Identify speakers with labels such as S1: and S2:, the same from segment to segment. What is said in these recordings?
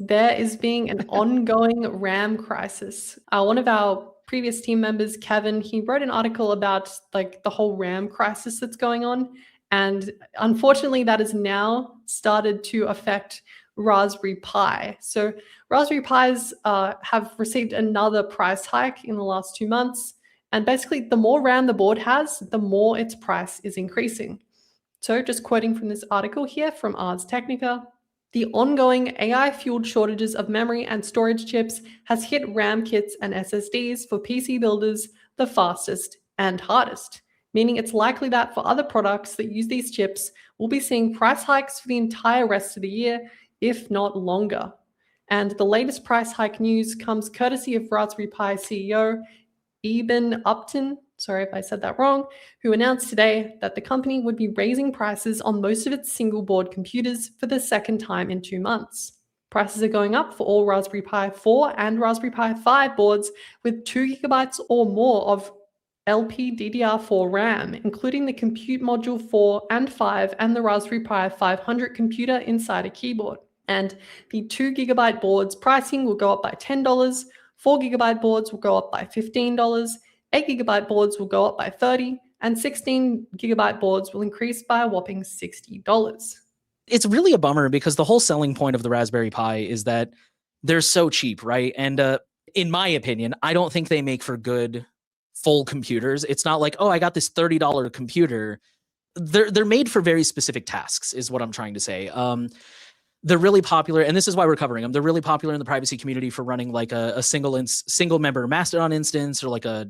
S1: there is being an ongoing RAM crisis. One of our previous team members, Kevin, he wrote an article about like the whole RAM crisis that's going on. And unfortunately, that has now started to affect Raspberry Pi. So Raspberry Pis have received another price hike in the last 2 months. And basically, the more RAM the board has, the more its price is increasing. So just quoting from this article here from Ars Technica, the ongoing AI-fueled shortages of memory and storage chips has hit RAM kits and SSDs for PC builders the fastest and hardest, meaning it's likely that for other products that use these chips, we'll be seeing price hikes for the entire rest of the year, if not longer. And the latest price hike news comes courtesy of Raspberry Pi CEO Eben Upton, sorry if I said that wrong, who announced today that the company would be raising prices on most of its single board computers for the second time in 2 months. Prices are going up for all Raspberry Pi 4 and Raspberry Pi 5 boards with 2 gigabytes or more of LPDDR4 RAM, including the Compute Module 4 and 5 and the Raspberry Pi 500 computer inside a keyboard. And the 2 gigabyte boards pricing will go up by $10, 4 gigabyte boards will go up by $15, 8 gigabyte boards will go up by $30, and 16 gigabyte boards will increase by a whopping $60.
S2: It's really a bummer because the whole selling point of the Raspberry Pi is that they're so cheap, right? And in my opinion, I don't think they make for good full computers. It's not like, oh, I got this $30 computer. They're made for very specific tasks, is what I'm trying to say. They're really popular, and this is why we're covering them. They're really popular in the privacy community for running like a single member Mastodon instance, or like a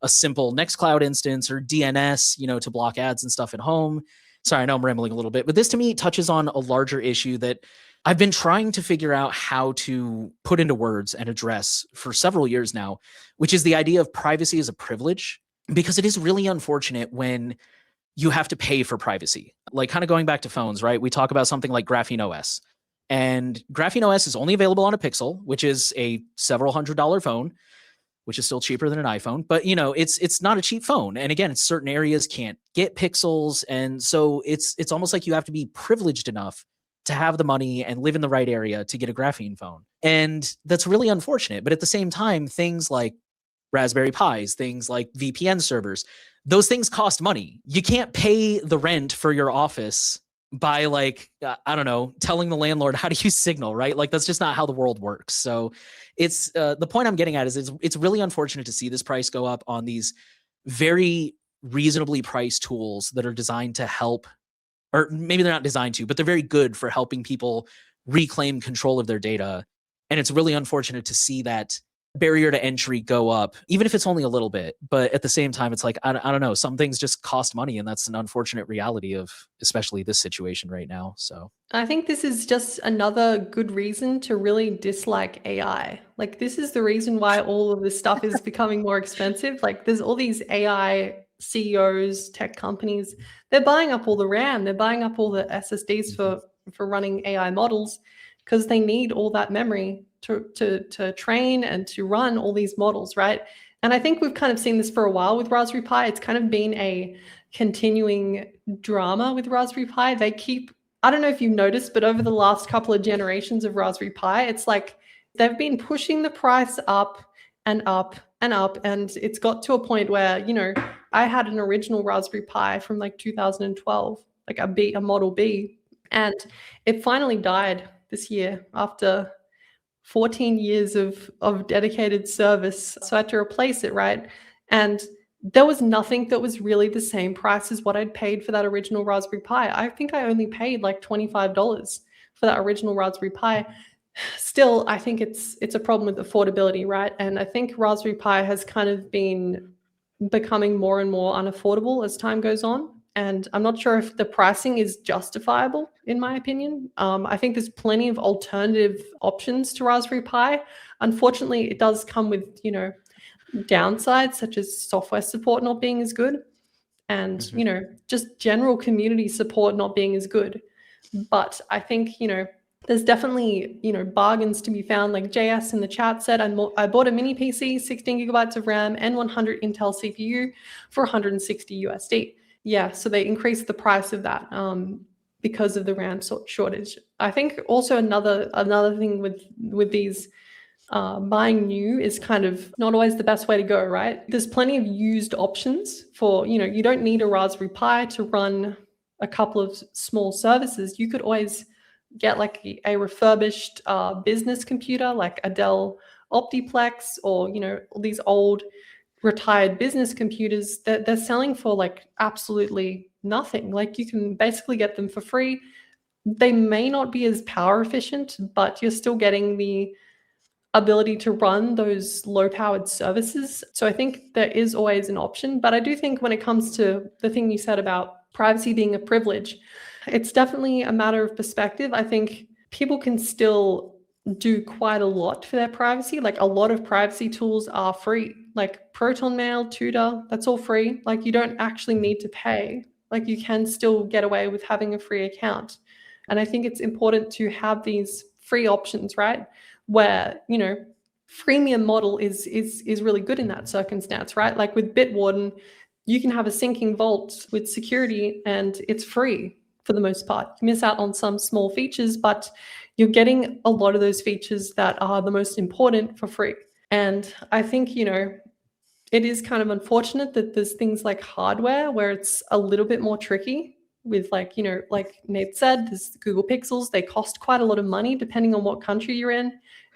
S2: simple Nextcloud instance, or DNS, to block ads and stuff at home. Sorry, I know I'm rambling a little bit, but this to me touches on a larger issue that I've been trying to figure out how to put into words and address for several years now, which is the idea of privacy as a privilege, because it is really unfortunate when you have to pay for privacy. Like kind of going back to phones, right? We talk about something like Graphene OS, and Graphene OS is only available on a Pixel, which is a several $100 phone, which is still cheaper than an iPhone, but it's not a cheap phone. And again, certain areas can't get Pixels. And so it's almost like you have to be privileged enough to have the money and live in the right area to get a Graphene phone. And that's really unfortunate. But at the same time, things like Raspberry Pis, things like VPN servers, those things cost money. You can't pay the rent for your office by I don't know, telling the landlord how to use Signal, right? Like that's just not how the world works. So it's the point I'm getting at is it's really unfortunate to see this price go up on these very reasonably priced tools that are designed to help, or maybe they're not designed to, but they're very good for helping people reclaim control of their data. And it's really unfortunate to see that barrier to entry go up, even if it's only a little bit. But at the same time, it's like, I don't know, some things just cost money, and that's an unfortunate reality of especially this situation right now. So
S1: I think this is just another good reason to really dislike AI. Like this is the reason why all of this stuff is becoming more expensive. Like there's all these AI CEOs, tech companies, they're buying up all the RAM, they're buying up all the SSDs for running AI models, because they need all that memory to train and to run all these models, right? And I think we've kind of seen this for a while with Raspberry Pi. It's kind of been a continuing drama with Raspberry Pi. I don't know if you've noticed, but over the last couple of generations of Raspberry Pi, it's like they've been pushing the price up and up and up. And it's got to a point where, I had an original Raspberry Pi from like 2012, like a Model B, and it finally died this year after 14 years of dedicated service. So I had to replace it, right? And there was nothing that was really the same price as what I'd paid for that original Raspberry Pi. I think I only paid like $25 for that original Raspberry Pi. Still, I think it's a problem with affordability, right? And I think Raspberry Pi has kind of been becoming more and more unaffordable as time goes on. And I'm not sure if the pricing is justifiable, in my opinion. I think there's plenty of alternative options to Raspberry Pi. Unfortunately, it does come with, downsides such as software support not being as good, and, just general community support not being as good. But I think, there's definitely, bargains to be found. Like JS in the chat said, I bought a mini PC, 16 gigabytes of RAM, and 100 Intel CPU for $160 USD. Yeah, so they increased the price of that because of the RAM shortage. I think also another thing with these buying new is kind of not always the best way to go, right? There's plenty of used options for, you don't need a Raspberry Pi to run a couple of small services. You could always get like a refurbished business computer, like a Dell Optiplex, or, all these old retired business computers that they're selling for like absolutely nothing. Like you can basically get them for free. They may not be as power efficient, but you're still getting the ability to run those low powered services. So I think there is always an option. But I do think when it comes to the thing you said about privacy being a privilege, it's definitely a matter of perspective. I think people can still do quite a lot for their privacy. Like a lot of privacy tools are free, like Proton Mail, Tutor, that's all free. Like you don't actually need to pay. Like you can still get away with having a free account. And I think it's important to have these free options, right? Where, freemium model is really good in that circumstance, right? Like with Bitwarden, you can have a syncing vault with security and it's free for the most part. You miss out on some small features, but you're getting a lot of those features that are the most important for free. And I think, it is kind of unfortunate that there's things like hardware where it's a little bit more tricky with like Nate said, there's Google Pixels. They cost quite a lot of money depending on what country you're in.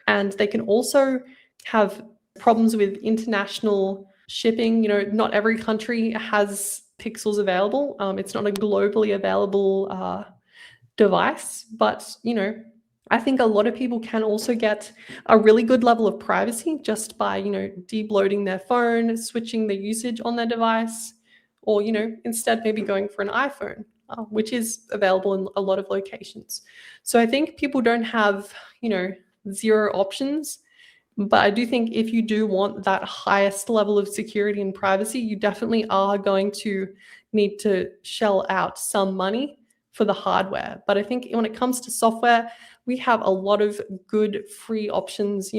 S1: And they can also have problems with international shipping. Not every country has Pixels available. It's not a globally available device, but I think a lot of people can also get a really good level of privacy just by debloating their phone, switching the usage on their device, or instead maybe going for an iPhone, which is available in a lot of locations. So I think people don't have zero options. But I do think if you do want that highest level of security and privacy, you definitely are going to need to shell out some money for the hardware. But I think when it comes to software, we have a lot of good free options.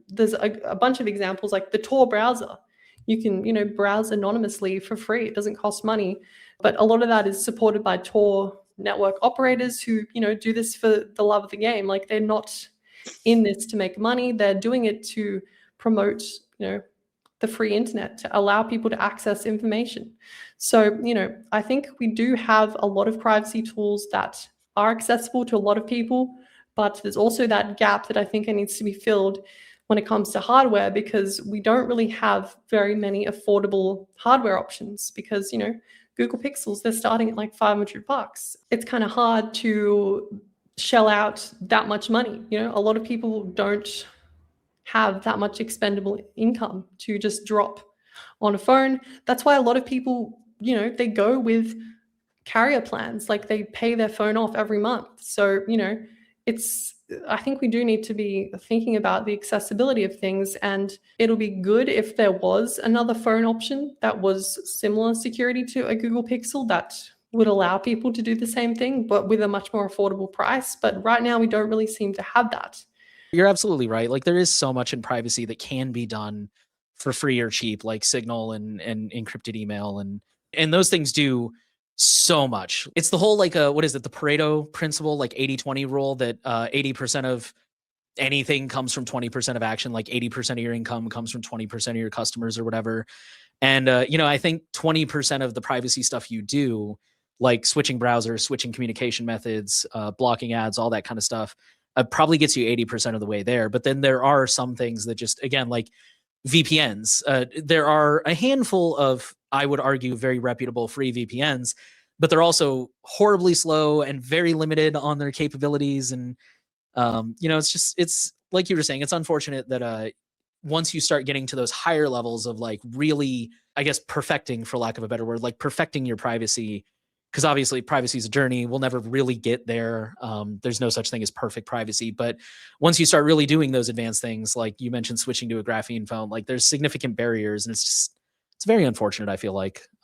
S1: There's a bunch of examples like the Tor browser. You can, browse anonymously for free. It doesn't cost money. But a lot of that is supported by Tor network operators who, do this for the love of the game. Like they're not in this to make money. They're doing it to promote, the free internet, to allow people to access information. So, I think we do have a lot of privacy tools that are accessible to a lot of people, but there's also that gap that I think needs to be filled when it comes to hardware, because we don't really have very many affordable hardware options because, Google Pixels, they're starting at like $500. It's kind of hard to shell out that much money. A lot of people don't have that much expendable income to just drop on a phone. That's why a lot of people, they go with carrier plans, like they pay their phone off every month. So, I think we do need to be thinking about the accessibility of things, and it'll be good if there was another phone option that was similar security to a Google Pixel that would allow people to do the same thing, but with a much more affordable price. But right now, we don't really seem to have that.
S2: You're absolutely right. Like there is so much in privacy that can be done for free or cheap, like Signal and encrypted email and those things do so much. It's the whole like what is it, the Pareto principle, like 80-20 rule that 80% of anything comes from 20% of action, like 80% of your income comes from 20% of your customers or whatever. And I think 20% of the privacy stuff you do, like switching browsers, switching communication methods, blocking ads, all that kind of stuff, probably gets you 80% of the way there. But then there are some things that just, again, like VPNs. There are a handful of, I would argue, very reputable free VPNs, but they're also horribly slow and very limited on their capabilities. And, it's like you were saying, it's unfortunate that once you start getting to those higher levels of like really, I guess, perfecting, for lack of a better word, like perfecting your privacy, because obviously privacy is a journey. We'll never really get there. There's no such thing as perfect privacy. But once you start really doing those advanced things, like you mentioned, switching to a graphene phone, like there's significant barriers. And it's very unfortunate, I feel like.